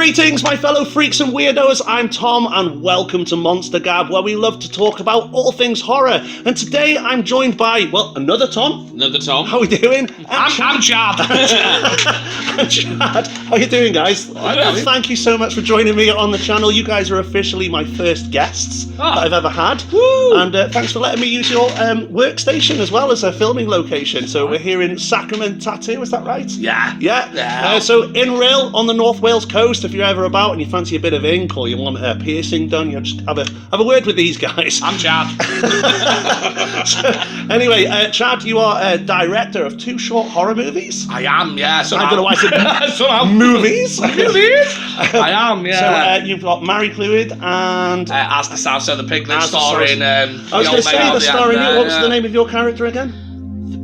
Greetings, my fellow freaks and weirdos. I'm Tom, and welcome to Monster Gab, where we love to talk about all things horror. And today I'm joined by, well, another Tom. Another Tom. How are we doing? I'm Chad. Chad. How are you doing, guys? Thank you so much for joining me on the channel. You guys are officially my first guests that I've ever had. Woo. And thanks for letting me use your workstation as well as a filming location. So we're here in Sacramento, is that right? Yeah. So in Rhyl on the North Wales coast, if you're ever about and you fancy a bit of ink or you want a piercing done, you know, just have a word with these guys. I'm Chad. So, anyway, Chad, you are a director of 2 short horror movies. I am, yeah. I don't know why I said movies. I am, yeah. So you've got Mary Cluid and As the South, so the Piglet As the starring. I was going to say the starring. What was the name of your character again?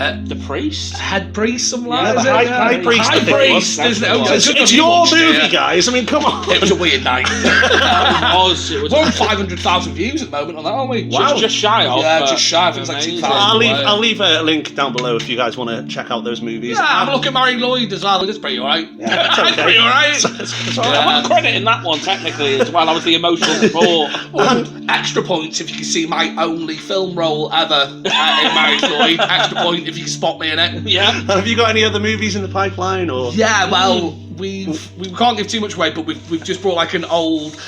The priest? Head priest, something Yeah, like the that. high priest. High priest, isn't it? It's your movie, guys. I mean, come on. It was a weird night. It was We're on 500,000 views at the moment on that, aren't we? Wow. just shy of. Yeah, just shy. I think it's like amazing. 2,000. I'll leave a link down below if you guys want to check out those movies. Yeah, have a look at LWYD as well. It's pretty alright. Yeah, it's okay. Pretty alright. It's all right. I want credit in that one, technically, as well. I was the emotional support. Extra points if you can see my only film role ever in Mary Floyd. Extra point if you can spot me in it. Yeah. Have you got any other movies in the pipeline, or? Yeah, well, we can't give too much away, but we've just brought like an old.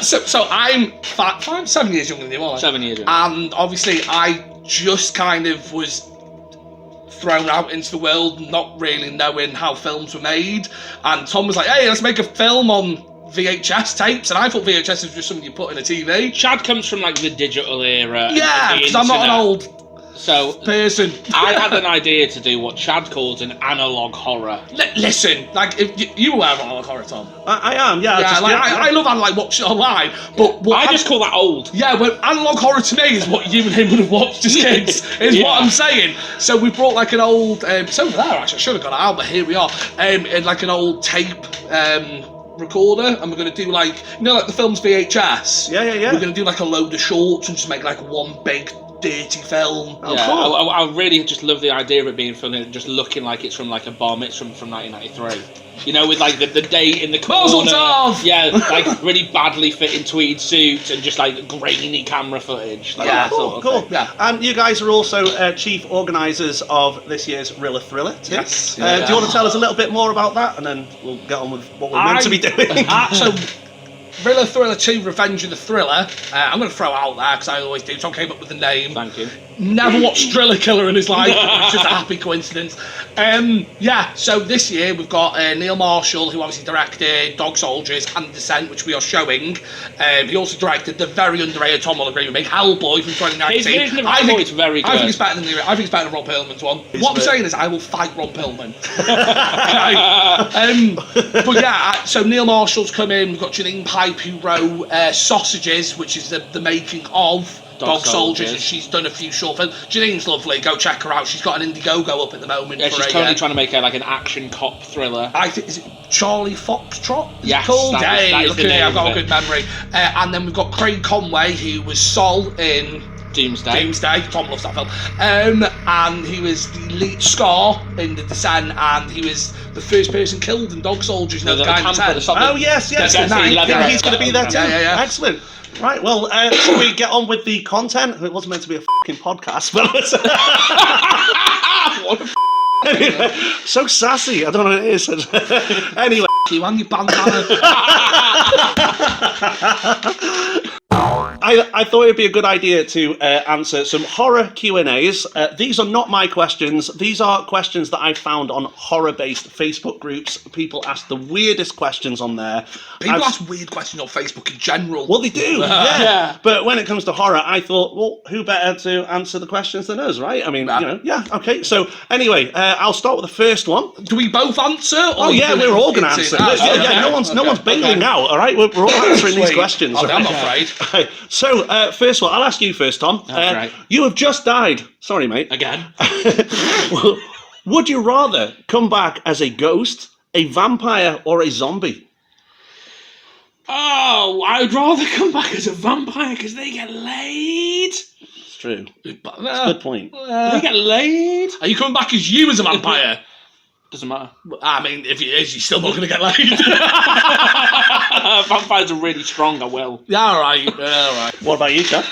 So I'm 7 years younger than you, aren't I? 7 years. And obviously, I just kind of was thrown out into the world, not really knowing how films were made. And Tom was like, "Hey, let's make a film on VHS tapes," and I thought VHS was just something you put in a TV. Chad comes from like the digital era. Yeah, because I'm not an old person. I had an idea to do what Chad calls an analog horror. Listen, like if you aware of analog horror, Tom? I am, yeah. I love analog watching it online, but I just call that old. Yeah, but analog horror to me is what you and him would have watched as kids, is what I'm saying. So we brought like an old, it's over there actually, I should have got it out, but here we are, in like an old tape, recorder, and we're going to do like, you know, like the film's VHS. Yeah. We're going to do like a load of shorts and just make like one big dirty film. Oh, Yeah, cool. I really just love the idea of it being filmed and just looking like it's from like a bar mitzvah from 1993. You know, with like the date in the corner. Mazel tov! Yeah, like really badly fitting tweed suits and just like grainy camera footage. Like that sort of Cool. thing. Yeah. And you guys are also chief organisers of this year's RHYLLER Thriller. Too. Yes. Do you want to tell us a little bit more about that, and then we'll get on with what we're meant to be doing? So, RHYLLER Thriller 2, Revenge of the Thriller. I'm going to throw out there because I always do. Tom came up with the name. Thank you. Never watched Thriller Killer in his life. It's just a happy coincidence. So this year we've got Neil Marshall, who obviously directed Dog Soldiers and Descent, which we are showing. He also directed the very underrated, Tom will agree with me, Hellboy from 2019. His version of Hellboy is very good. I think it's better than Rob Perlman's one. What I'm saying is I will fight Rob Perlman. But yeah, so Neil Marshall's come in. We've got Janine Pipe, who wrote Sausages, which is the making of Dog Soldiers, and she's done a few short films. Janine's lovely, go check her out. She's got an Indiegogo up at the moment. Yeah, she's totally trying to make like an action cop thriller. I think, is it Charlie Foxtrot? Yes, called? that is Look the at me, name I've got of a it. good memory. And then we've got Craig Conway, who was Sol in Doomsday. Tom loves that film. And he was the lead Scar in The Descent, and he was the first person killed in Dog Soldiers. You know, the guy in the tent. Oh yes. He's going to be there too. Yeah. Excellent. Right, well, shall we get on with the content? It wasn't meant to be a fucking podcast, but anyway, so sassy. I don't know what it is. Anyway, you and your bandana. I thought it'd be a good idea to answer some horror Q&As. These are not my questions. These are questions that I found on horror-based Facebook groups. People ask the weirdest questions on there. People ask weird questions on Facebook in general. Well, they do, yeah. But when it comes to horror, I thought, well, who better to answer the questions than us, right? I mean, okay. So anyway, I'll start with the first one. Do we both answer? Oh yeah, we're all going to answer. No one's bailing out. All right, we're all answering these questions. Okay, I'm not afraid. Okay. So first one, I'll ask you first, Tom. Right. You have just died. Sorry, mate. Again. Well, would you rather come back as a ghost, a vampire, or a zombie? Oh, I'd rather come back as a vampire because they get laid. It's true. It's a good point. They get laid. Are you coming back as you as a vampire? Doesn't matter. I mean, if he is, he's still not going to get laid. Vampires are really strong. I will. Yeah, all right. What about you, Chad?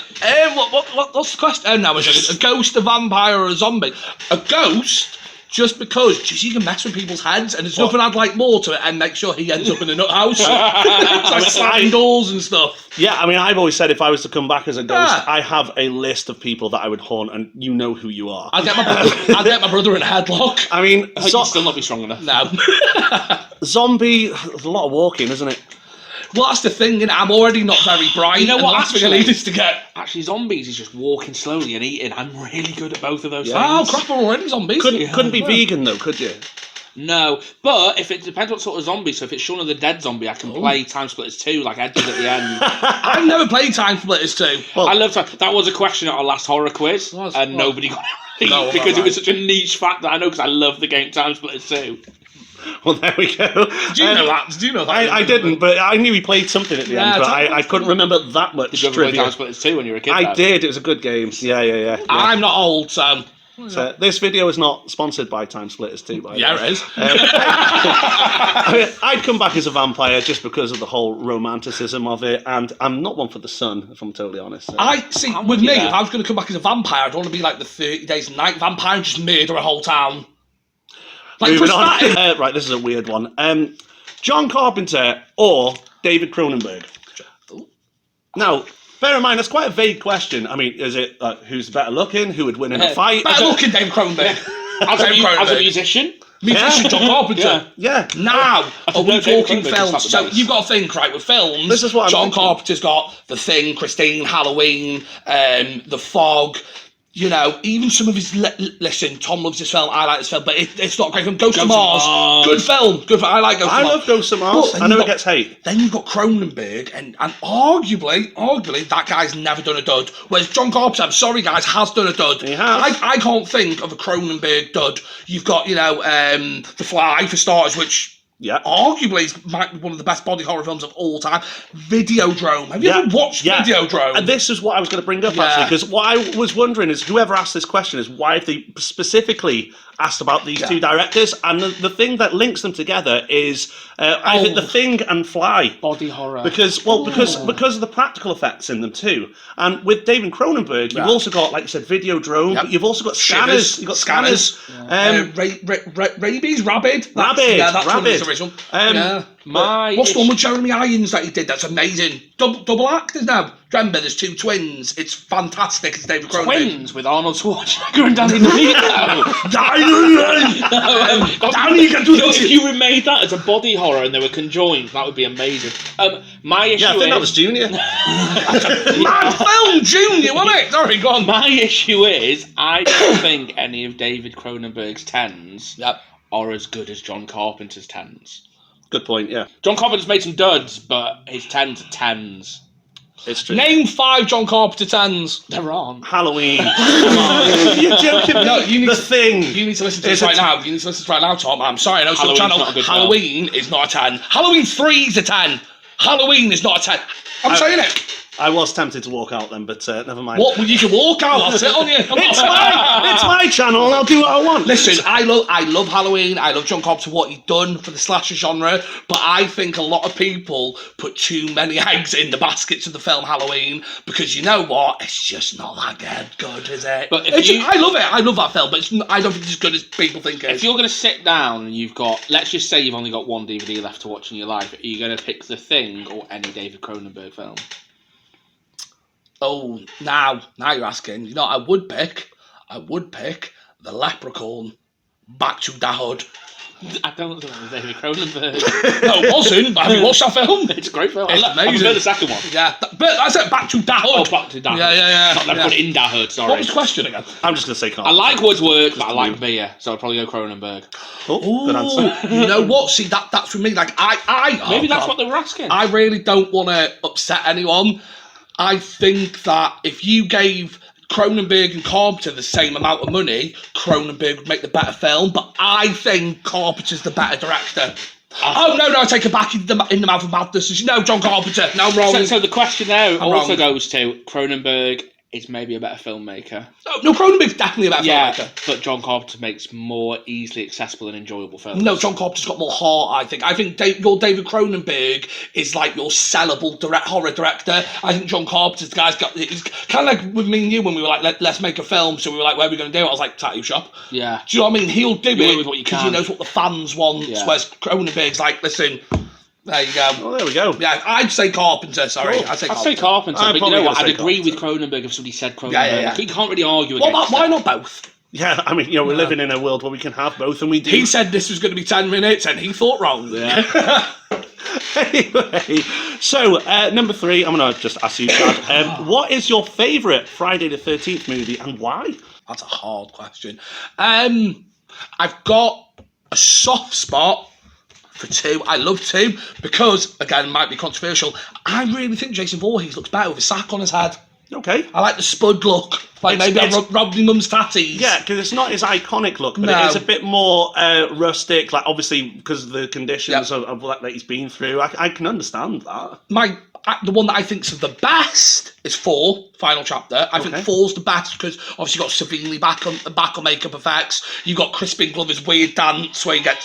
What's the question? Now, a ghost, a vampire, or a zombie? A ghost, just because just you can mess with people's heads, and there's nothing I'd like more to it, and make sure he ends up in a nut house, like slamming doors and stuff. Yeah, I mean, I've always said if I was to come back as a ghost, I have a list of people that I would haunt, and you know who you are. I'd get my brother in a headlock. I mean, You'd still not be strong enough. No. Zombie, there's a lot of walking, isn't it? Well, that's the thing, and I'm already not very bright. You know and what, the last thing I need is to get... Actually, zombies is just walking slowly and eating. I'm really good at both of those Oh, things. crap, we're already zombies. Couldn't be vegan, though, could you? No, but if it depends what sort of zombie. So if it's Shaun of the Dead zombie, I can play Time Splitters 2, like Edges at the end. I've never played Time Splitters 2. Well, I love that. Was a question at our last horror quiz, and nobody got it right because it was such a niche fact that I know because I love the game Time Splitters 2. Well, there we go. Did you know that? Did you know that? I didn't, but I knew he played something at the end, but I couldn't remember that much. Did you ever play Time Splitters 2 when you were a kid? I did. It was a good game. Yeah. I'm not old, so... So this video is not sponsored by Time Splitters 2, by the way. Yeah, it is. I mean, I'd come back as a vampire just because of the whole romanticism of it, and I'm not one for the sun, if I'm totally honest. So. I see. With me, if I was going to come back as a vampire, I'd want to be like the 30 Days a Night vampire and just murder a whole town. Like Moving on. prosthetic. Right, this is a weird one. John Carpenter or David Cronenberg? Now, bear in mind, that's quite a vague question. I mean, is it who's better looking? Who would win in a fight? Better looking, David Cronenberg. As a musician? Musician John Carpenter. Yeah. Now, are we David talking Cronenberg films? just So like the bass. you've got to think, right, with films, This is what I'm John thinking. Carpenter's got The Thing, Christine, Halloween, The Fog. You know, even some of his... Listen, Tom loves this film, I like this film, but it's not a great film. Ghost of Mars. Good film. I like Ghost of Mars. I love Ghost of Mars. I know it gets hate. Then you've got Cronenberg, and arguably, that guy's never done a dud. Whereas John Carpenter, I'm sorry guys, has done a dud. He has. I can't think of a Cronenberg dud. You've got, The Fly, for starters, which... Yeah. Arguably, might be one of the best body horror films of all time. Videodrome. Have you ever watched Videodrome? And this is what I was going to bring up, actually, because what I was wondering is whoever asked this question is why have they specifically asked about these two directors, and the thing that links them together is I think The Thing and Fly. Body horror. Because of the practical effects in them too. And with David Cronenberg, you've also got, like you said, Videodrome, but you've also got scanners. You've got scanners. Rabies? Rabid? Yeah, that's one of his original. What's the one with Jeremy Irons that he did? That's amazing. Double act, isn't it? Remember, there's two twins. It's fantastic. It's David Cronenberg. Twins with Arnold Schwarzenegger and Danny DeVito. Danny, you can do this. If you remade that as a body horror and they were conjoined, that would be amazing. My issue I think that was Junior. Mad film, Junior, wasn't it? Sorry, go on. My issue is, I don't think any of David Cronenberg's tens are as good as John Carpenter's tens. Good point, yeah. John Carpenter's made some duds, but his tens are tens. It's true. Name 5 John Carpenter tens. There aren't. Halloween. Come on. You're joking. No, you need The Thing. You need to listen to this right now. You need to listen to this right now, Tom. I'm sorry, I know it's your Halloween's channel. not a good film. Halloween is not a 10. Halloween 3 is a 10. Halloween is not a 10. I'm saying it. I was tempted to walk out then, but never mind. What? Well, you can walk out. I'll sit on you. It's my channel, and I'll do what I want. Listen, I love Halloween. I love John Carpenter, what he's done for the slasher genre. But I think a lot of people put too many eggs in the baskets of the film Halloween because you know what? It's just not that good, is it? But I love it. I love that film, but I don't think it's as good as people think it is. If you're going to sit down and you've got, let's just say you've only got one DVD left to watch in your life, are you going to pick The Thing or any David Cronenberg film? Oh, now you're asking. You know, I would pick The Leprechaun, Back to the Hood. I don't think that was David Cronenberg. No, it wasn't. Have you watched that film? It's a great film. It's I amazing. prefer the second one. Yeah, but that's it. Back to the Hood. Oh, Back to the Hood. Yeah. Not Leprechaun in Da Hood, sorry. What was the question again? I'm just going to say Carl. I like Wood's work, but I like beer, so I'd probably go Cronenberg. Oh, good answer. You know what? See, that's for me. Like Maybe that's what they were asking. I really don't want to upset anyone. I think that if you gave Cronenberg and Carpenter the same amount of money, Cronenberg would make the better film, but I think Carpenter's the better director. Oh, no, I take it back in the Mouth of Madness. No, John Carpenter. No, I'm wrong. So the question now also wrong. goes to Cronenberg is maybe a better filmmaker. No, Cronenberg's definitely a better Yeah, filmmaker. but John Carpenter makes more easily accessible and enjoyable films. No, John Carpenter's got more heart, I think. I think your David Cronenberg is like your sellable horror director. I think John Carpenter's the guy's got... It's kind of like with me and you when we were like, let's make a film. So we were like, where are we going to do it? I was like, tattoo shop. Yeah. Do you know what I mean? He'll do You it went with what you because he can. knows what the fans want. Yeah. Whereas Cronenberg's like, listen... There you go. Well, there we go. Yeah, I'd say Carpenter, sorry. Cool. I'd say Carpenter, I'm but you probably know what? gonna I'd say agree with Carpenter. Cronenberg if somebody said Cronenberg. Yeah. You can't really argue Well, against why that. not both? Yeah, I mean, we're living in a world where we can have both, and we do. He said this was going to be 10 minutes, and he thought wrong. Yeah. Anyway, so number 3, I'm going to just ask you, Chad. What is your favourite Friday the 13th movie, and why? That's a hard question. I've got a soft spot for 2. I love 2 because, again, it might be controversial. I really think Jason Voorhees looks better with a sack on his head. Okay. I like the spud look. Like maybe I robbed my mum's tatties. Yeah, because it's not his iconic look, but No. it is a bit more rustic. Like obviously because of the conditions Yep. of what that he's been through, I can understand that. The one that I think's the best is 4, final chapter. I think Okay. 4's the best because obviously you got Savini back on makeup effects. You got Crispin Glover's weird dance where you get.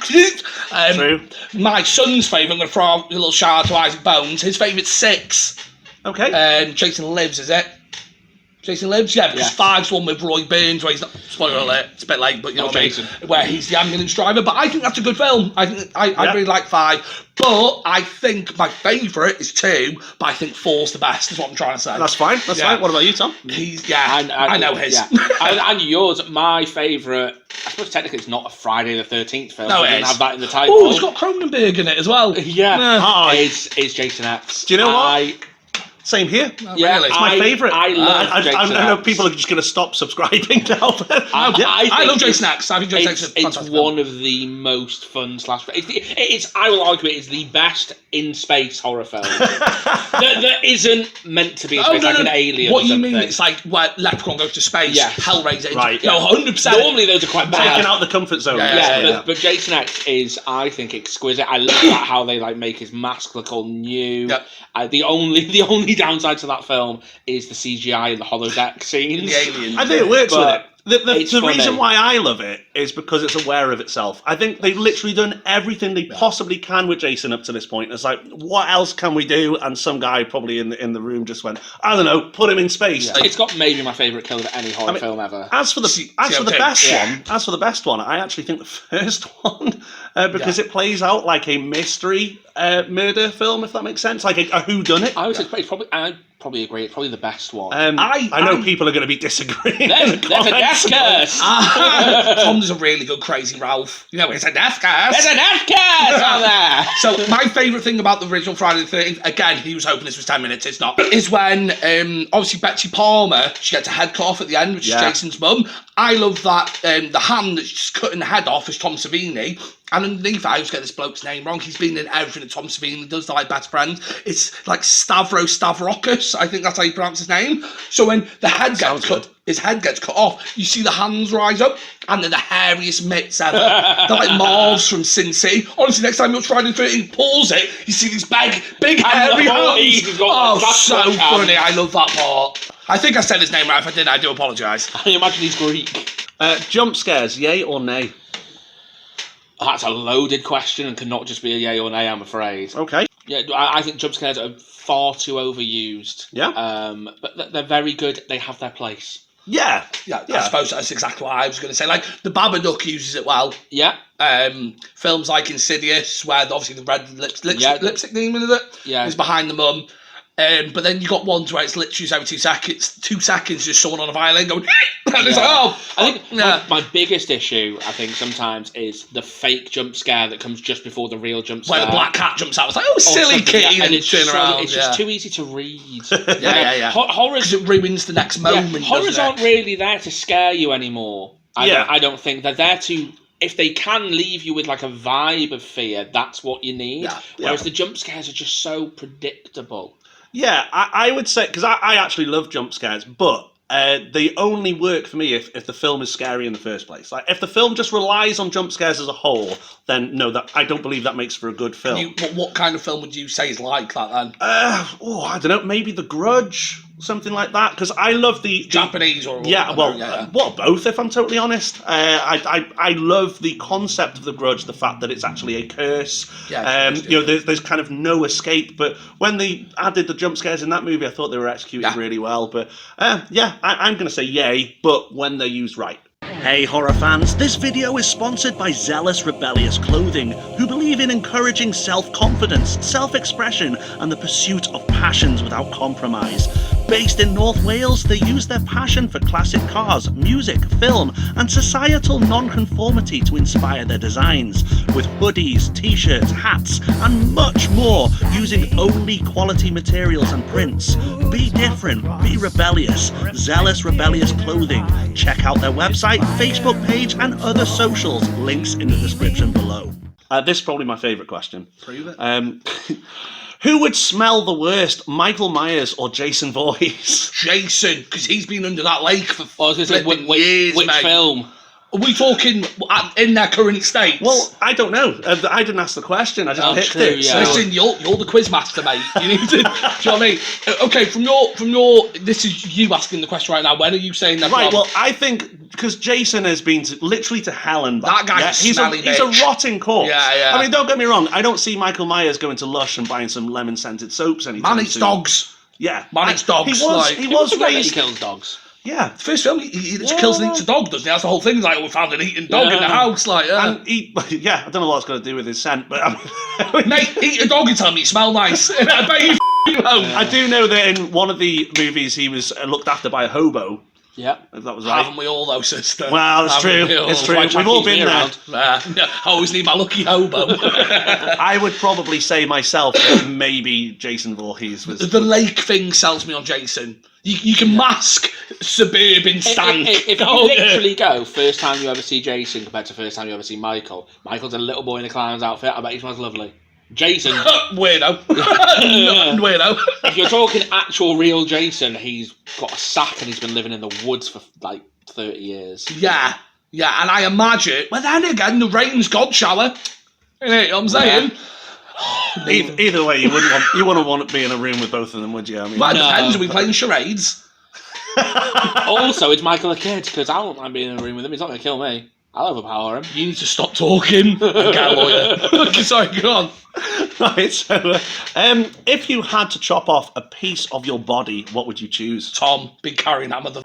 True. My son's favourite, I'm going to throw out a little shout out to Isaac Bones. His favourite's 6. Okay. Jason Lives, is it? Jason Lives? Yeah, because 5's one with Roy Burns where he's not, spoiler alert, it's a bit late, but you know what I mean? Where he's the ambulance driver. But I think that's a good film. I really like 5. But I think my favourite is 2, but I think 4's the best, is what I'm trying to say. That's fine. That's fine. What about you, Tom? I know his. Yeah. and yours, my favourite, I suppose technically it's not a Friday the 13th film. No, I it didn't is. have that in the title. Oh, it's got Cronenberg in it as well. Yeah. It's Jason X. Do you know what? Same here. Yeah, really? It's my favourite. I love I Jason know X. people are just going to stop subscribing now. I love Jason X. I think Jason X is a It's fantastic one of the most fun slash. It's I will argue it is the best in space horror film that isn't meant to be in space, an alien. What or you something. mean? It's like where Leprechaun goes to space. Yeah. Hellraiser. Right. No, 100%. Normally those are quite bad. Taking out the comfort zone. Yeah. But Jason X is, I think, exquisite. I love that how they like make his mask look all new. Yep. The only downside to that film is the CGI and the holodeck scenes. The aliens. I think it works with it. The it's reason funny. why I love it is because it's aware of itself. I think they've literally done everything they possibly can with Jason up to this point. It's like, what else can we do? And some guy probably in the room just went, I don't know, put him in space. Yeah. It's got maybe my favourite kill of any horror film ever. As for the best one, I actually think the first one because it plays out like a mystery murder film, if that makes sense, like a whodunit. I would say it's probably. I probably agree. It's probably the best one. I know people are going to be disagreeing. There's a death curse. Tom's a really good Crazy Ralph. You know, it's a death curse. There's a death curse on there. So my favourite thing about the original Friday the 13th, again, he was hoping this was 10 minutes, it's not, is when obviously Betsy Palmer, she gets a head cut off at the end, which is Jason's mum. I love that the hand that's just cutting the head off is Tom Savini. And underneath, I always get this bloke's name wrong. He's been in everything that Tom Savini does. They're like best friends. It's like Stavrokas. I think that's how you pronounce his name. So when the head gets cut, his head gets cut off, you see the hands rise up, and they're the hairiest mitts ever. They're like Marv's from Sin City. Honestly, next time you're Friday the 13th, pulls it, you see these big hairy hands. Oh, so funny. I love that part. I think I said his name right. If I didn't, I do apologise. I imagine he's Greek. Jump scares, yay or nay? That's a loaded question and cannot just be a yay or nay, I'm afraid. Okay. Yeah, I think jump scares are far too overused. Yeah. But they're very good. They have their place. Yeah. I suppose that's exactly what I was going to say. Like, the Babadook uses it well. Yeah. Films like Insidious, where obviously the red lipstick demon of it is behind the mum. But then you got ones where it's literally every 2 seconds, just someone on a violin going, and it's like, I think my biggest issue, I think, sometimes is the fake jump scare that comes just before the real jump scare. Where the black cat jumps out, it's like, oh, silly kitty, and it's turn around. It's just too easy to read. Horrors, it ruins the next moment. Horrors aren't really there to scare you anymore. I don't think they're there to. If they can leave you with like a vibe of fear, that's what you need. Whereas the jump scares are just so predictable. Yeah, I would say, because I actually love jump scares, but they only work for me if the film is scary in the first place. Like, if the film just relies on jump scares as a whole, then no, that I don't believe that makes for a good film. What kind of film would you say is like that then? I don't know, maybe The Grudge, something like that? Because I love the Japanese or well, both. If I'm totally honest, I love the concept of the Grudge, the fact that it's actually a curse. There's kind of no escape. But when they added the jump scares in that movie, I thought they were executed really well. But I'm going to say yay, but when they're used right. Hey horror fans, this video is sponsored by Zealous Rebellious Clothing, who believe in encouraging self-confidence, self-expression, and the pursuit of passions without compromise. Based in North Wales, they use their passion for classic cars, music, film, and societal non-conformity to inspire their designs, with hoodies, t-shirts, hats, and much more, using only quality materials and prints. Be different, be rebellious. Zealous Rebellious Clothing. Check out their website, Facebook page, and other socials. Links in the description below. This is probably my favourite question. Prove it. Who would smell the worst, Michael Myers or Jason Voorhees? Jason, because he's been under that lake for years, which mate. Film? Are we talking in their current state? Well, I don't know. I didn't ask the question. I just picked it. Yeah. Listen, you're the quiz master, mate. You need to. Do you know what I mean? Okay, from your. This is you asking the question right now. When are you saying that? Right. Well, I think because Jason has been literally to hell and back. That guy's he's a rotting corpse. Yeah. I mean, don't get me wrong. I don't see Michael Myers going to Lush and buying some lemon scented soaps anytime Man eats soon. dogs. Yeah. Man eats dogs. He was raised. He kills dogs. Yeah. The first film, he kills and eats a dog, doesn't he? That's the whole thing. Like, we found an eating dog in the house. Like, and I don't know what it's got to do with his scent, but I mean, mate, eat a dog and tell me you smell nice. I bet you I do know that in one of the movies he was looked after by a hobo. Yeah, if that was right. Haven't we all, though, sister? Well, it's true. It's true. We've all been there. I always need my lucky hobo. I would probably say myself that maybe Jason Voorhees was... The lake thing sells me on Jason. You can mask suburban stank. If you literally go, first time you ever see Jason compared to first time you ever see Michael. Michael's a little boy in a clown's outfit. I bet he smells lovely. Jason... Weirdo. Weirdo. If you're talking actual real Jason, he's got a sack and he's been living in the woods for like 30 years. Yeah, and I imagine... Well, then again, the rain's God shower. You know what I'm saying? Either way, you wouldn't want to be in a room with both of them, would you? I mean, well, it depends. Are we playing charades? Also, is Michael a kid? Because I won't mind being in a room with him. He's not going to kill me. I'll overpower him. You need to stop talking and get a lawyer. Sorry, go on. Right, so if you had to chop off a piece of your body, what would you choose? Tom, big carrying hammer, the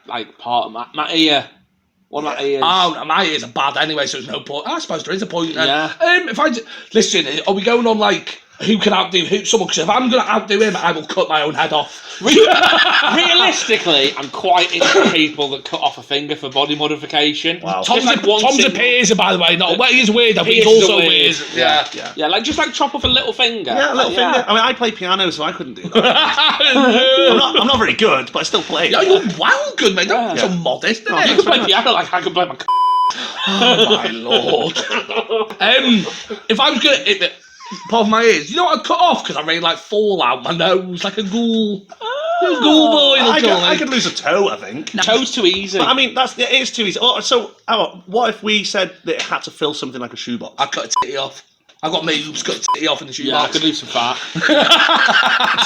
like part of my ear. One of my ears. Oh, my ears are bad anyway, so there's no point. I suppose there is a point then. Yeah. Listen, are we going on like who can outdo someone? Because if I'm going to outdo him, I will cut my own head off. Realistically, I'm quite into people that cut off a finger for body modification. Wow. Tom's a piercer, by the way. He's weird, but he's also weird. Yeah, like just like chop off a little finger. Yeah, a little finger. I mean, I play piano, so I couldn't do that. I'm not very good, but I still play. Yeah, you're well good, mate. Don't be so modest. You can play piano like I can play my. Oh my lord. If I was gonna. Part of my ears. You know what I'd cut off? Because I really like Fallout. My nose, like a ghoul. Ghoul boy. I could lose a toe, I think. Toe's too easy. But, I mean, it is too easy. Oh, so, what if we said that it had to fill something like a shoebox? I'd cut a titty off. I've got moves, cut a titty off in the shoebox. Yeah, I could lose some fat.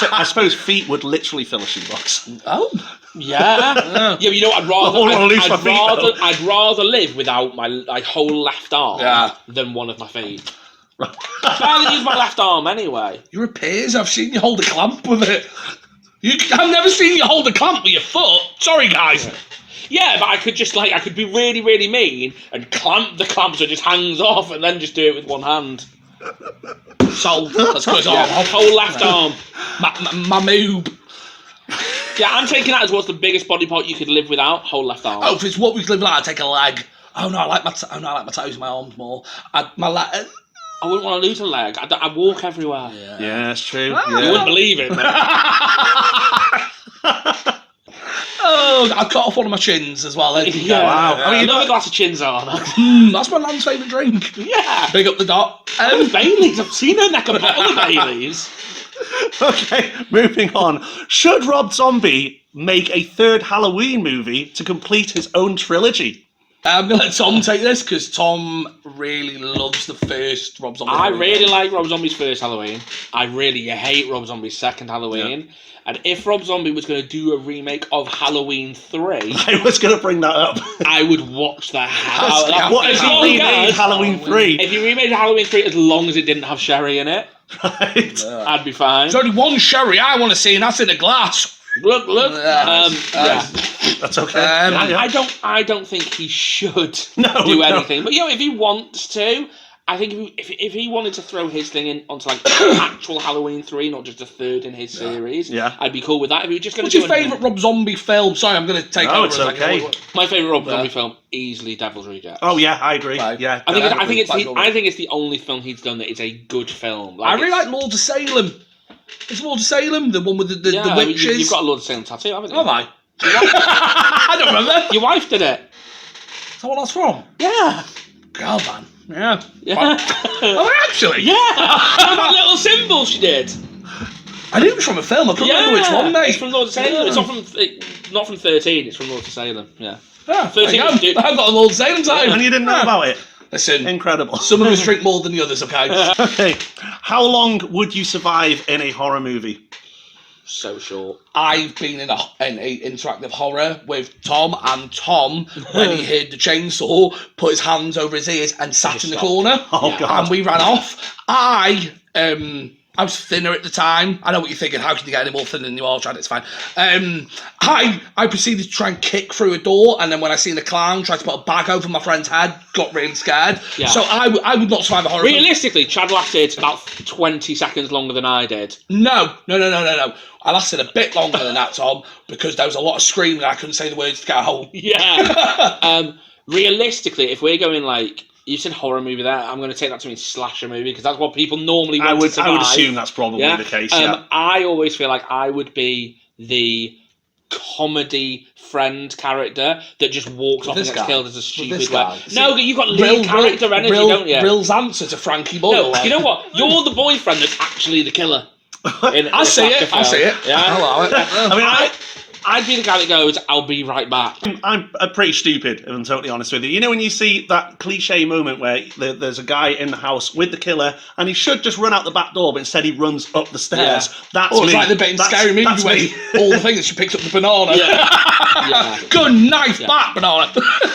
So, I suppose feet would literally fill a shoebox. Oh. Yeah, but you know what? I'd rather live without my whole left arm than one of my feet. I barely use my left arm anyway. You're a peers. I've seen you hold a clamp with it. I've never seen you hold a clamp with your foot. Sorry, guys. Yeah, but I could be really, really mean and clamp the clamp so it just hangs off and then just do it with one hand. So, let's go on. Whole left arm. My moob. Yeah, I'm taking that as what's the biggest body part you could live without. Whole left arm. Oh, if it's what we could live without, I'd take a leg. Oh no, I like my toes, my arms more. My leg. I wouldn't want to lose a leg. I walk everywhere. Yeah, that's true. You wouldn't believe it. Oh, I cut off one of my chins as well. Yeah. Wow. I mean, another glass of chins on. That's my land's favourite drink. Yeah. Big up the dot. Baileys. I've seen her neck a bottle of Baileys. Okay, moving on. Should Rob Zombie make a third Halloween movie to complete his own trilogy? I'm going to let Tom take this because Tom really loves the first Rob Zombie. I really like Rob Zombie's first Halloween. I really hate Rob Zombie's second Halloween. Yeah. And if Rob Zombie was going to do a remake of Halloween 3... I was going to bring that up. I would watch the hell out of that. What if he remade Halloween 3? If he remade Halloween 3, as long as it didn't have Sherry in it, right. I'd be fine. There's only one Sherry I want to see, and that's in a glass. Look. That's okay. I don't think he should do anything. No. But if he wants to, I think if he wanted to throw his thing in onto like actual Halloween 3, not just a third in his series, I'd be cool with that. If he was just going to. What's your favourite Rob Zombie film? Sorry, I'm going to take over. It's okay. My favourite Rob Zombie film, easily Devil's Rejects. Oh yeah, I agree. Right. Yeah, I think it's the only film he's done that is a good film. I really like Lord of Salem. It's Lord of Salem, the one with the witches. You've got a Lord of Salem tattoo, haven't you? Have I? I don't remember. Your wife did it. Is that what that's from? Yeah. Girl, man. Yeah. Oh, actually? Yeah. That little symbol she did. I knew it was from a film. I couldn't remember which one, mate. It's from Lord of Salem. It's not from 13. It's from Lord of Salem. Yeah. 13. I've got a Lord of Salem tattoo. And you didn't know about it? Listen, incredible. Some of us drink more than the others, okay? Okay. How long would you survive in a horror movie? So short. I've been in a interactive horror with Tom, and Tom, when he heard the chainsaw, put his hands over his ears and sat in the corner. Oh, God. And we ran off. I was thinner at the time. I know what you're thinking. How can you get any more thin than you are, Chad? It's fine. I proceeded to try and kick through a door, and then when I seen the clown, tried to put a bag over my friend's head, got really scared. Yeah. So I would not survive a horror. Realistically, Chad lasted about 20 seconds longer than I did. No. I lasted a bit longer than that, Tom, because there was a lot of screaming. I couldn't say the words to get home. Yeah. Realistically, if we're going like. You said horror movie there. I'm going to take that to mean slasher movie because that's what people normally want to survive. I would assume that's probably the case, I always feel like I would be the comedy friend character that just walks off and gets killed as a stupid way. No, you've got lead character energy, don't you? Rill's answer to Frankie Boyle. No, you know what? You're the boyfriend that's actually the killer. I see it. Yeah. I mean, I'd be the guy that goes, I'll be right back. I'm pretty stupid, if I'm totally honest with you. You know when you see that cliche moment where there's a guy in the house with the killer and he should just run out the back door, but instead he runs up the stairs. Yeah. That's me. It's like the bit in Scary Movie where all the things she picks up the banana. Yeah. Good knife back, banana.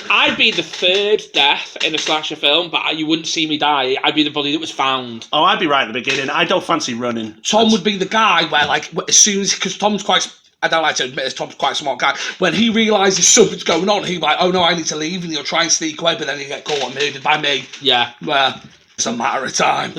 I'd be the third death in a slasher film, but you wouldn't see me die. I'd be the body that was found. Oh, I'd be right at the beginning. I don't fancy running. Tom would be the guy where, like, as soon as, because Tom's quite... I don't like to admit this, Tom's quite a smart guy. When he realises something's going on, he'll be like, oh no, I need to leave, and he'll try and sneak away, but then he'll get caught and murdered by me. Yeah. Well, it's a matter of time.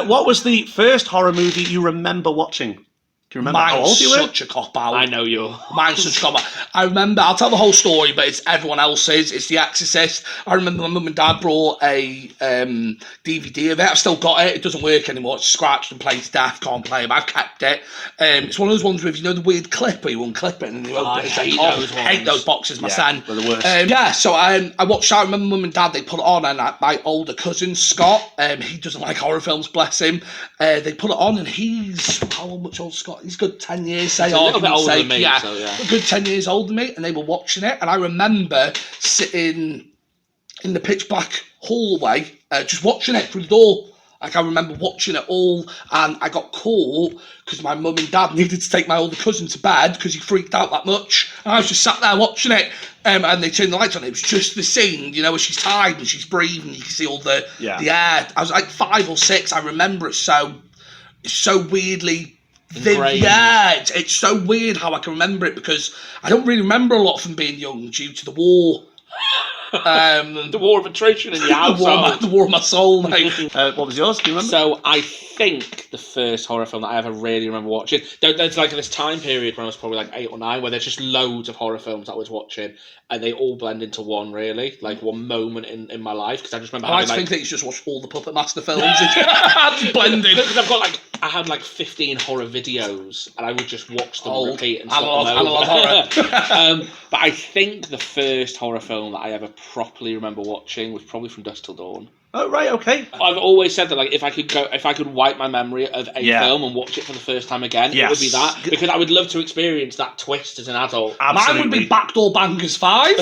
What was the first horror movie you remember watching? Do you remember how old you were? Mine's such a cop-out. I know you. Mine's such a cop-out. I remember, I'll tell the whole story, but it's everyone else's. It's The Exorcist. I remember my mum and dad brought a DVD of it. I've still got it. It doesn't work anymore. It's scratched and played to death. Can't play it, but I've kept it. It's one of those ones with, you know, the weird clip where you unclip it and you open it. I hate those boxes, my son. They're the worst. So I watched out. I remember mum and dad, they put it on, and my older cousin, Scott, he doesn't like horror films, bless him. They put it on, and he's, how much old Scott? He's good 10 years, say, a little bit older than me, so yeah. A good 10 years older than me, and they were watching it, and I remember sitting in the pitch black hallway, just watching it through the door. Like, I remember watching it all, and I got caught because my mum and dad needed to take my older cousin to bed because he freaked out that much, and I was just sat there watching it, and they turned the lights on. It was just the scene, you know, where she's tied and she's breathing, you can see all the air. I was like 5 or 6. I remember it so weirdly. It's so weird how I can remember it because I don't really remember a lot from being young due to the war. The war of attrition in your household. The war of my soul, mate. What was yours? Do you remember? So I think the first horror film that I ever really remember watching, there's like this time period when I was probably like 8 or 9 where there's just loads of horror films that I was watching and they all blend into one, really, like one moment in my life, because I just remember I think that you just watched all the Puppet Master films. Blended. Because I had like 15 horror videos and I would just watch them repeat and stop them analog horror. But I think the first horror film that I ever properly remember watching was probably From Dusk Till Dawn. Oh, right, okay. I've always said that, like, if I could wipe my memory of a film and watch it for the first time again, it would be that, because I would love to experience that twist as an adult. Absolutely. Mine would be Backdoor Bangers 5.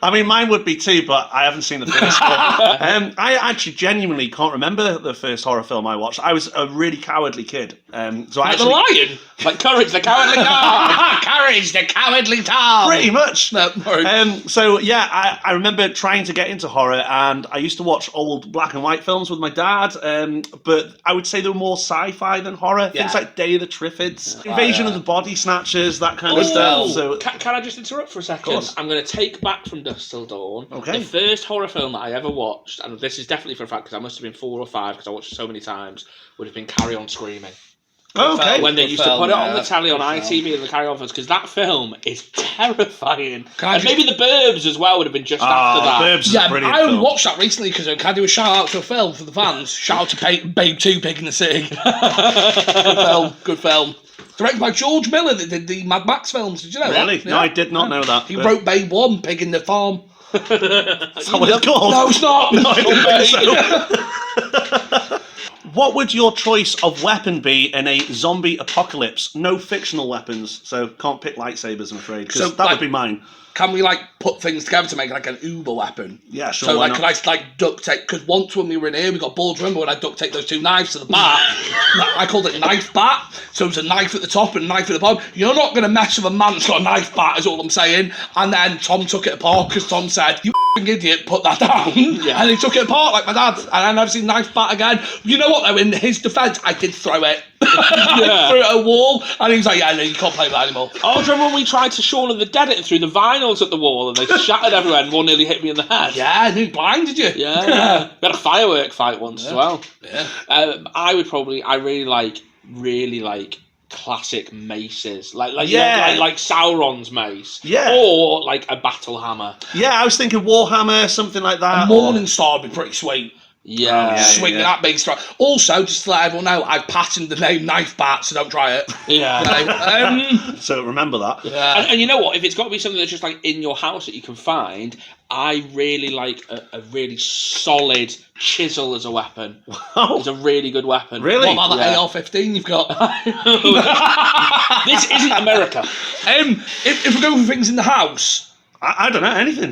I mean, mine would be too, but I haven't seen the first one. I actually genuinely can't remember the first horror film I watched. I was a really cowardly kid. So like the lion? Like Courage the Cowardly Dog. Courage the Cowardly Dog. Pretty much. No, so yeah, I remember trying to get into horror, and I used to watch old black and white films with my dad. But I would say they were more sci-fi than horror. Yeah. Things like Day of the Triffids, Invasion of the Body Snatchers, that kind of stuff. So can I just interrupt for a second? I'm going to take back from Dusk Till Dawn. Okay. The first horror film that I ever watched, and this is definitely for a fact because I must have been 4 or 5 because I watched it so many times, would have been Carry On Screaming. Okay. When they used to put it on the telly on ITV and the Carry On films, because that film is terrifying. And maybe The Burbs as well would have been just after that. Burbs is a brilliant I only film. watched that recently because can I do a shout out to a film for the fans? Shout out to Babe 2, Pig in the City. Good film. Directed by George Miller that did the Mad Max films. Did you know that? Really? Yeah. No, I did not know that. He wrote Babe 1, Pig in the Farm. Is that what it's called? No, it's not. No, I didn't think so. What would your choice of weapon be in a zombie apocalypse? No fictional weapons, so can't pick lightsabers, I'm afraid, because So, that would be mine. Can we put things together to make like an Uber weapon? Yeah, sure. So why could not? I duct tape? Because once when we were in here, we got bored. Remember when I duct taped those 2 knives to the bat? I called it knife bat. So there's a knife at the top and a knife at the bottom. You're not going to mess with a man that's got a knife bat, is all I'm saying. And then Tom took it apart because Tom said, "You f***ing idiot, put that down." Yeah. And he took it apart like my dad. And I never seen knife bat again. You know what though? In his defence, I did throw it. I threw it at a wall, and he was like, "Yeah, no, you can't play with that anymore." Oh, do you remember when we tried to Shaun of the Dead it through the vinyls at the wall and they shattered everywhere and one nearly hit me in the head? Yeah, and he blinded you. Yeah. We had a firework fight once as well. Yeah. I really like classic maces, like Sauron's mace, Yeah. or like a battle hammer. Yeah, I was thinking Warhammer, something like that. Morning Star would be pretty sweet. Yeah, Swing that big strike. Also, just to let everyone know, I've patented the name Knife Bat, so don't try it. yeah. So remember that. Yeah. And you know what? If it's got to be something that's just like in your house that you can find, I really like a really solid chisel as a weapon. Wow. It's a really good weapon. Really? What about that AR-15 you've got? This isn't America. If we're going for things in the house, I don't know, anything.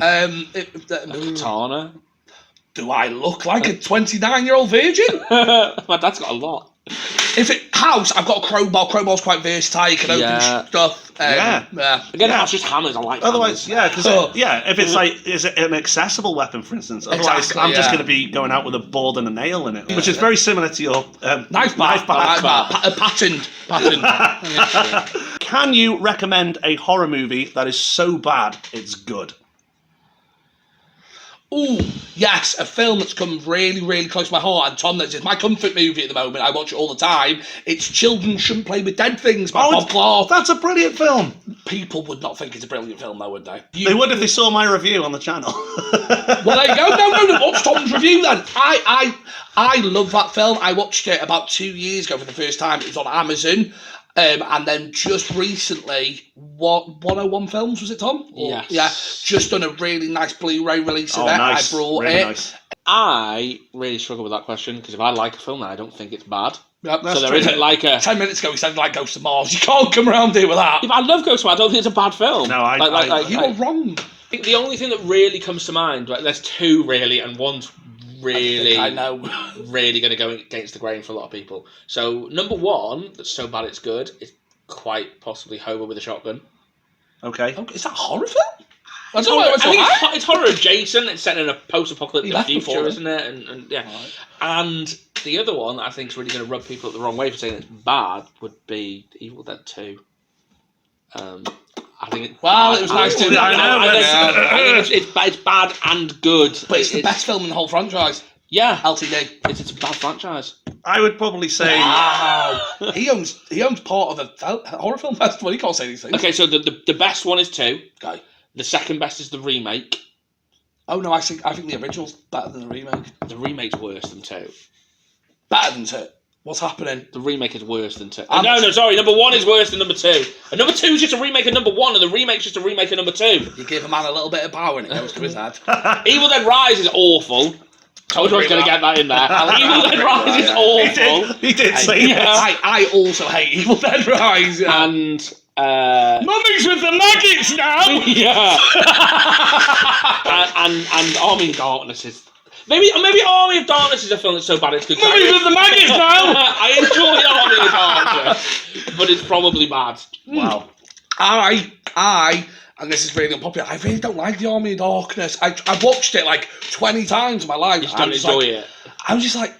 Katana. Do I look like a 29-year-old virgin? My dad's got a lot. If it house, I've got a crowbar. Crowbar's quite versatile. You can open stuff. Yeah. Again, that's just hammers. I like Otherwise, hammers. because if it's like, is it an accessible weapon, for instance? Otherwise, Exactly, I'm just going to be going out with a board and a nail in it, which is very similar to your Knife bat. Patent. Can you recommend a horror movie that is so bad it's good? Ooh, yes, a film that's come really, really close to my heart, and Tom, that's my comfort movie at the moment. I watch it all the time. It's Children Shouldn't Play with Dead Things by Bob Clark. That's a brilliant film. People would not think it's a brilliant film, though, would they? They would if they saw my review on the channel. Well, there you go. No. Watch Tom's review then. I love that film. I watched it about 2 years ago for the first time. It was on Amazon. And then just recently, 101 Films, was it, Tom? Yes. Yeah, just done a really nice Blu-ray release of it. Nice. I brought really it. Nice. I really struggle with that question because if I like a film, then I don't think it's bad. Yep, So there isn't like a... 10 minutes ago, he said like Ghost of Mars. You can't come around here with that. If I love Ghost of Mars, I don't think it's a bad film. No, You are wrong. I think the only thing that really comes to mind, like there's 2 really, and one's really, I know. really going to go against the grain for a lot of people. So number 1, that's so bad it's good, is quite possibly Hobo with a Shotgun. Okay. Is that a horror film? It's horror adjacent. It's set in a post-apocalyptic future, isn't it? And yeah. Right. And the other one that I think is really going to rub people the wrong way for saying it's bad would be Evil Dead 2. I think it was nice to. I think it's bad and good. But it's the best film in the whole franchise. Yeah, LTD. It's a bad franchise. I would probably say. Wow. he owns part of a horror film festival. He can't say these things. Okay, so the best one is 2. Okay. The second best is the remake. Oh no, I think the original's better than the remake. The remake's worse than 2. Better than 2. What's happening? The remake is worse than 2. Sorry. Number 1 is worse than number 2. And number 2 is just a remake of number 1, and the remake's just a remake of number 2. You give a man a little bit of power and it goes to his head. Evil Dead Rise is awful. I was going to get that in there. Evil Dead Rise is awful. He did say that. I also hate Evil Dead Rise. Yeah. And Mummy's with the maggots now! Yeah. and Army of Darkness is... Maybe Army of Darkness is a film that's so bad it's good. Mummy's with the maggots now! I enjoy Army of Darkness, but it's probably bad. Wow. And this is really unpopular, I really don't like the Army of Darkness. I've watched it like 20 times in my life. You just don't enjoy it. I'm just like...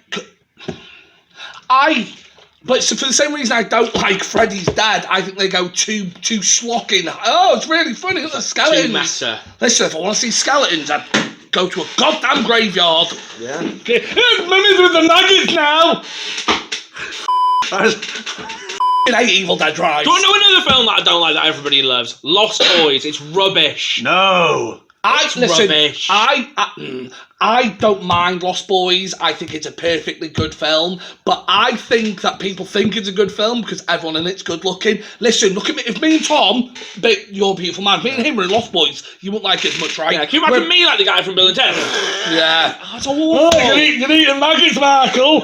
But so for the same reason I don't like Freddy's Dead, I think they go too slocking. Oh, it's really funny, look at the skeletons. Too meta. Listen, if I want to see skeletons, I'd go to a goddamn graveyard. Yeah. Mummy's with the maggots now! I hate Evil Dead Rise. Do you know another film that I don't like that everybody loves? Lost Boys. It's rubbish. No. Rubbish. I don't mind Lost Boys. I think it's a perfectly good film. But I think that people think it's a good film because everyone in it's good looking. Listen, look at me. If me and Tom, You're a Beautiful Man, me and him were in Lost Boys, you wouldn't like it as much, right? Yeah, can you imagine me like the guy from Bill and Ted? Yeah. That's awful. You're eating maggots, Michael.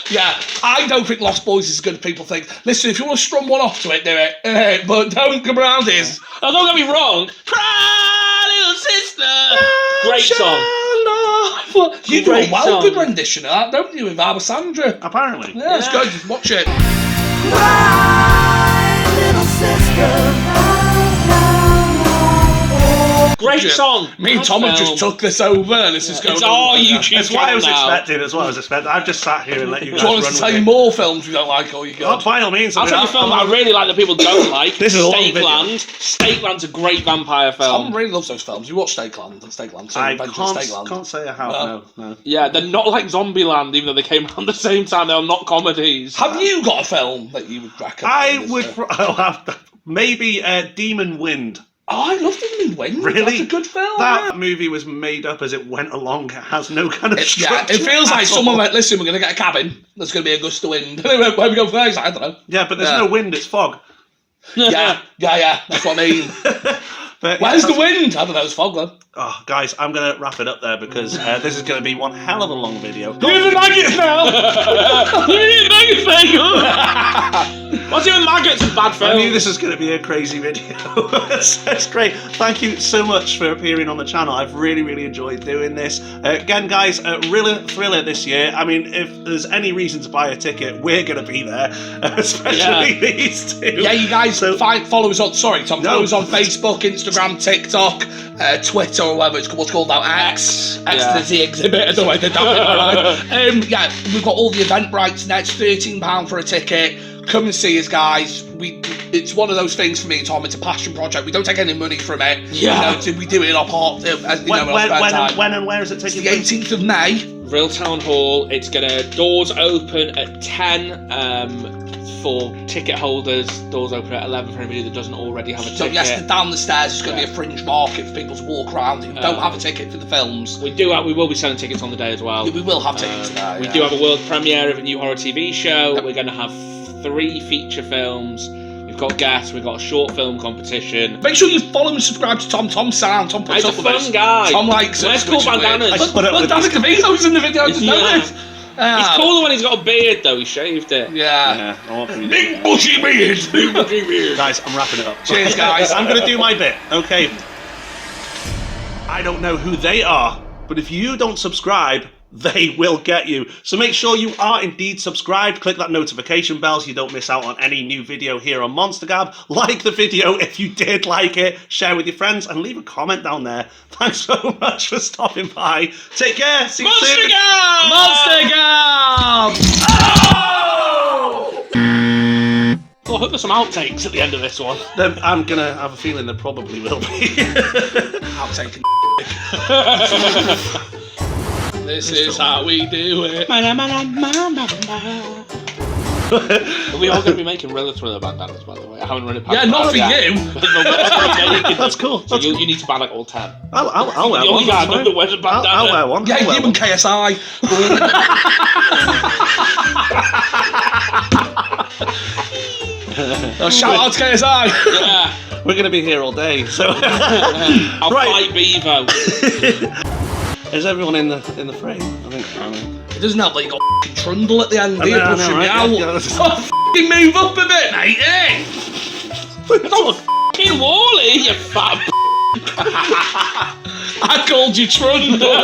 Yeah, I don't think Lost Boys is as good as people think. Listen, if you want to strum one off to it, do it. But don't come around this. Oh, don't get me wrong. Cry, little sister. Great song. You do a Great well song. good rendition of that, don't you, with Barbara Sandra? Apparently. Yeah, it's good. Just watch it. Cry, little sister. Great song. Me and Tom have just took this over, and this is going It's on. our YouTube That's what I was channel now. expecting. That's what I was expecting. I've just sat here and let you guys Do you want run us to with tell you it. more films we don't like, or you Oh, go? by all means. I'll tell you a film that I really like that people don't like. This is a long video. Stakeland. Stakeland's a great vampire film. Tom really loves those films. You watch Stakeland and Stakeland 2, I Adventure of can't Stakeland. say I have. No. Yeah, they're not like Zombieland, even though they came out at the same time. They're not comedies. Have you got a film that you would recommend? I would. I'll have to, maybe Demon Wind. Oh, I love Demon Wind. Really? That's a good film. That movie was made up as it went along. It has no kind of structure. It feels like at someone all. went, listen, we're going to get a cabin. There's going to be a gust of wind. Where we go first? I don't know. Yeah, but there's no wind. It's fog. Yeah. That's what I mean. But Where's yeah, the wind? I don't know, it's fog though. Oh, guys, I'm going to wrap it up there because this is going to be one hell of a long video. Here's the maggots now! What's even maggots in bad films? I knew this was going to be a crazy video. It's great. Thank you so much for appearing on the channel. I've really, really enjoyed doing this. Again, guys, RHYLLER THRILLER this year. I mean, if there's any reason to buy a ticket, we're going to be there, especially these two. Yeah, you guys follow us on, follow us on No. Facebook, Instagram, TikTok, Twitter, or whatever it's what's called now, X Yeah. to the exhibit, I don't know why they don't. Yeah, we've got all the Eventbrite's nets, £13 for a ticket. Come and see us, guys. It's one of those things for me and Tom. It's a passion project. We don't take any money from it. Yeah. We do it in our part. In our spare time. When and where is it taking The place? 18th 18th of May. Real Town Hall. It's doors open at 10 for ticket holders. Doors open at 11 for anybody that doesn't already have a So ticket. yes, down the stairs is going to be a fringe market for people to walk around who don't have a ticket for the films. We will be selling tickets on the day as well. We will have tickets there. We do have a world premiere of a new horror TV show. Yep. We're going to have 3 feature films. We've got guests. We've got a short film competition. Make sure you follow and subscribe to Tom's sound. Tom puts He's a up with fun us. guy. Tom likes it. Where's cool bandanas? I put up Look, with David these- DeVito's in the video. I just Yeah. noticed. He's cooler when he's got a beard, though. He shaved it. Yeah. Yeah, I want to- Big bushy beard. Big bushy beard. Guys, I'm wrapping it up. Cheers, guys. I'm going to do my bit. Okay. I don't know who they are, but if you don't subscribe, they will get you. So make sure you are indeed subscribed. Click that notification bell so you don't miss out on any new video here on Monster Gab. Like the video if you did like it. Share with your friends and leave a comment down there. Thanks so much for stopping by. Take care. See you Monster soon. Gab! Monster Gab! Well, I hope there's some outtakes at the end of this one. I'm going to have a feeling there probably will be. I'm taking This is how we do it. Are we all going to be making RHYLLER THRILLER bandanas, by the way? I haven't run it past Yeah, not for you. That's cool. So you need to buy like all 10. I'll wear The one. only guy I that's know fine. that wears a bandana. I'll wear one. Yeah, I'll wear you and one. KSI. Shout out to KSI. Yeah. We're going to be here all day, so... I'll Right. fight Bevo. Is everyone in the frame? I think. It doesn't help that you got f***ing trundle at the end. You're pushing me out. Yeah. F***ing move up a bit, mate. Eh? Don't f***ing Wally, you fat. I called you trundle.